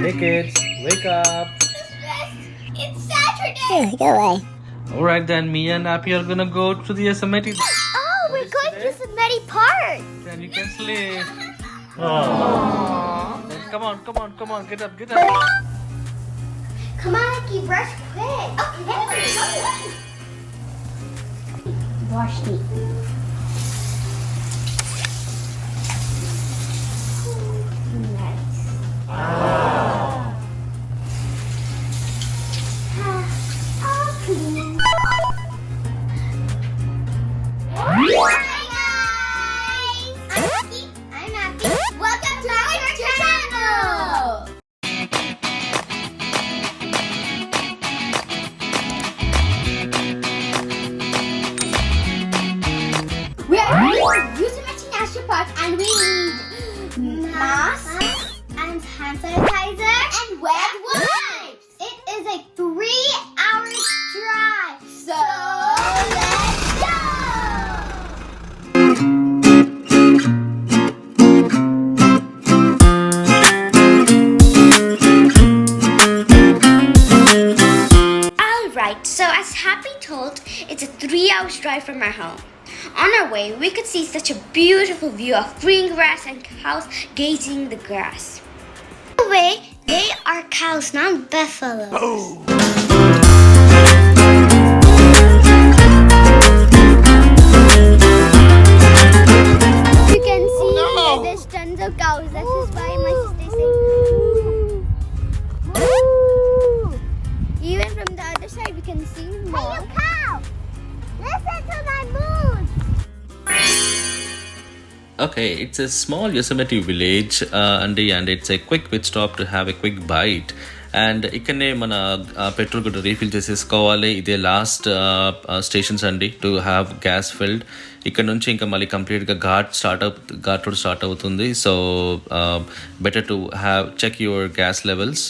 Hey kids, wake up. It's Saturday. Yeah, go away. Alright then, me and Appy are gonna go to the Yosemite. Oh, we're going to Yosemite Park. Then you can sleep. Aww. Then come on, get up. Come on, Akhi, brush quick. Okay. Wash teeth. Nice. All clean. Hi guys! I'm Akhi. Welcome to our channel! We are at Yosemite National Park and we need mask and hand sanitizer and wet wipes. It is a 3-hour drive. So let's go! Alright, so as Happy told, it's a 3-hour drive from our home. On our way, we could see such a beautiful view of green grass and cows grazing the grass. By the way, they are cows, not buffaloes. Oh. You can see there's tons of cows. This is why my sister says, even from the other side, we can see more. Hey, you cow! Listen to my mood! Okay, it's a small Yosemite village, and it's a quick pit stop to have a quick bite. And ఇక్కడనే మన petrol కూడా refill చేసేసుకోవాలి. ఇదే last stations అండి to have gas filled. ఇక్కడ నుంచి ఇంకా మళ్ళీ కంప్లీట్గా ఘాట్ రోడ్ స్టార్ట్ అవుతుంది. So better to check your gas levels.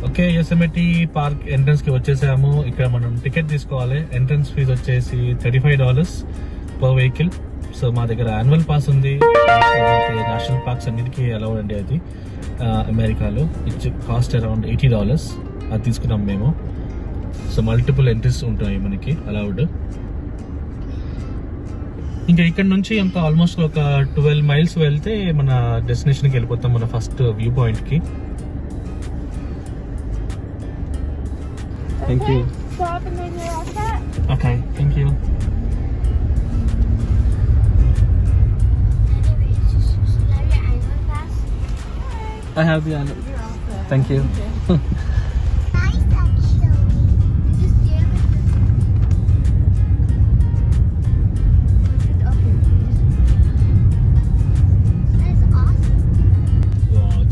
Okay, Yosemite Park entrance కి వచ్చేసాము. ఇక్కడ మనం టికెట్ తీసుకోవాలి. ఎంట్రన్స్ ఫీజు వచ్చేసి $35 పర్ వెహికల్. సో మా దగ్గర యాన్యువల్ పాస్ ఉంది. నేషనల్ పార్క్స్ అన్నిటికీ అలౌడ్ అండి. అది అమెరికాలో ఇట్స్ కాస్ట్ అరౌండ్ $80. అది తీసుకున్నాం మేము. సో మల్టిపుల్ ఎంట్రీస్ ఉంటాయి మనకి అలౌడ్. ఇంకా ఇక్కడ నుంచి ఇంకా ఆల్మోస్ట్ ఒక 12 miles వెళ్తే మన డెస్టినేషన్కి వెళ్ళిపోతాం, మన ఫస్ట్ వ్యూ పాయింట్ కి. Thank you. Stop and then you're all set. Okay, thank you. I have the annual. Thank you. Nice actually. This is That is awesome.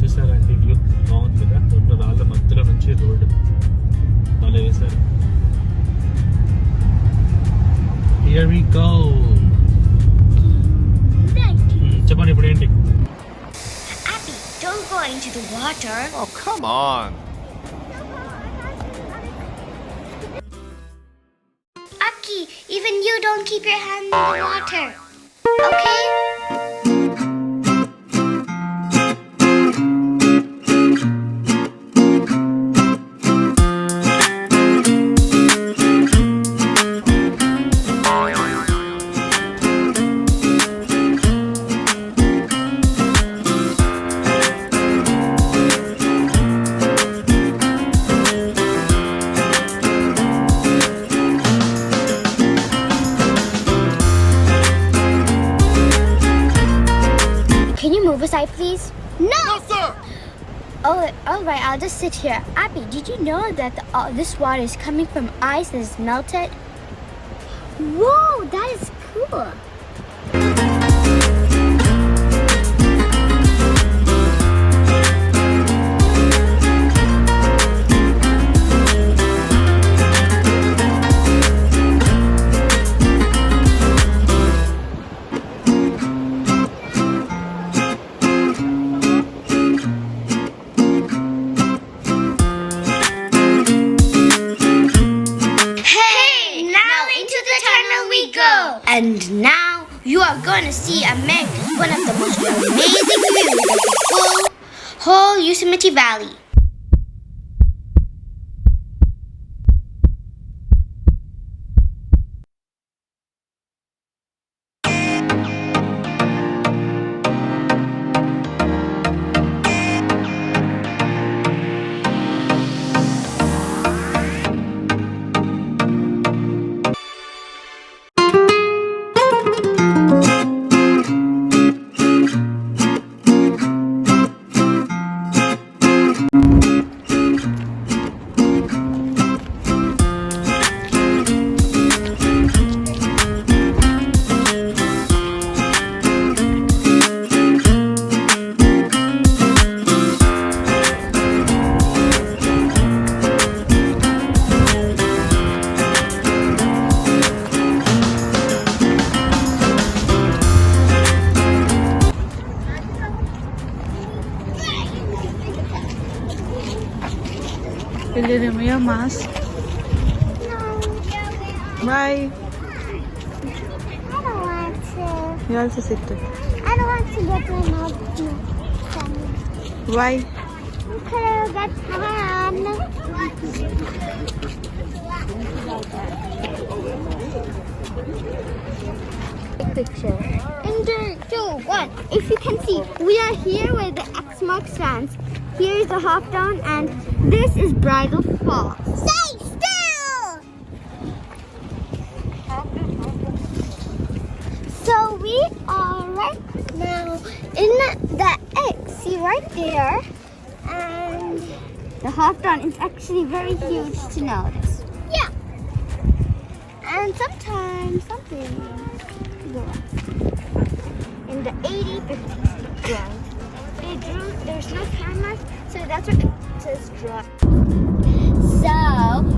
చూసారండి, వ్యూ బాగుంది కదా. రెండు రాళ్ళ మధ్యలో నుంచి రోడ్డు భలే వేశారు. Here we go. చెప్పండి ఇప్పుడు ఏంటి? Appy, don't go into the water. Oh, come on. Akhi, even you don't keep your hand in the water. Okay? Aside, please. No, sir. Oh, all right. I'll just sit here. Appy, did you know that this water is coming from ice that is melted? Whoa, that is cool. And now you are going to see America's one of the most amazing views of the whole Yosemite Valley. Will you remove your mask? Why? I don't want to. You also sit there. I don't want to get my mouth. Why? Because that's fun. Picture. In 3, 2, 1. If you can see, we are here where the X mark stands. Here is the hop down, and this is Bridal Falls. Stay still! So we are right now in the X. See right there, and the hop down is actually very huge to notice. Yeah. And sometimes something in the 80-50 drawing. There's no cameras, so that's what it says draw. So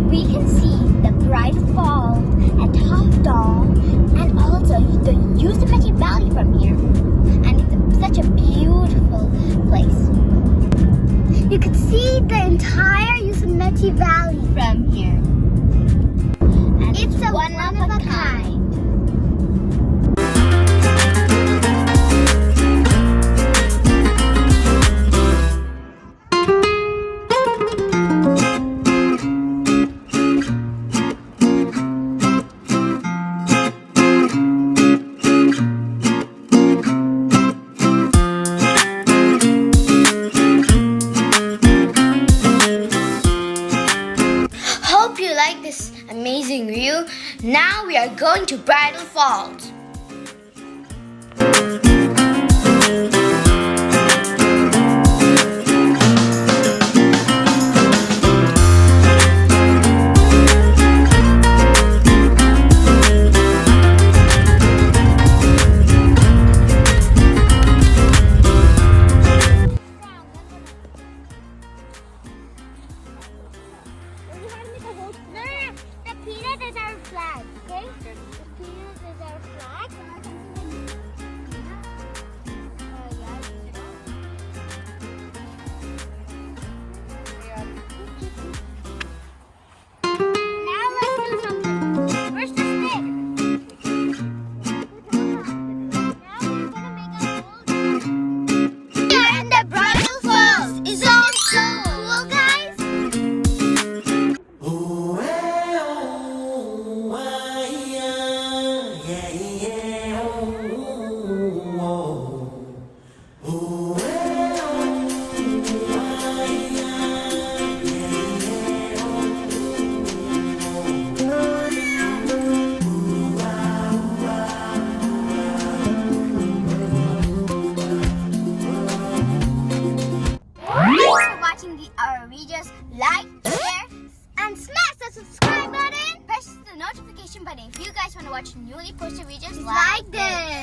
we can see the Bridal Falls and Top Dome, and also the Yosemite Valley from here. And it's such a beautiful place. You can see the entire Yosemite Valley from here. And it's a one of a kind. Hope you like this amazing view. Now we are going to Bridal Falls. The peanut is our flag, okay? The peanut is our flag. Now let's do something. Where's the stick? Now we're gonna make a hole. We are in the Bridal Falls. Is that so cool, guys? notification button if you guys want to watch newly posted videos like this.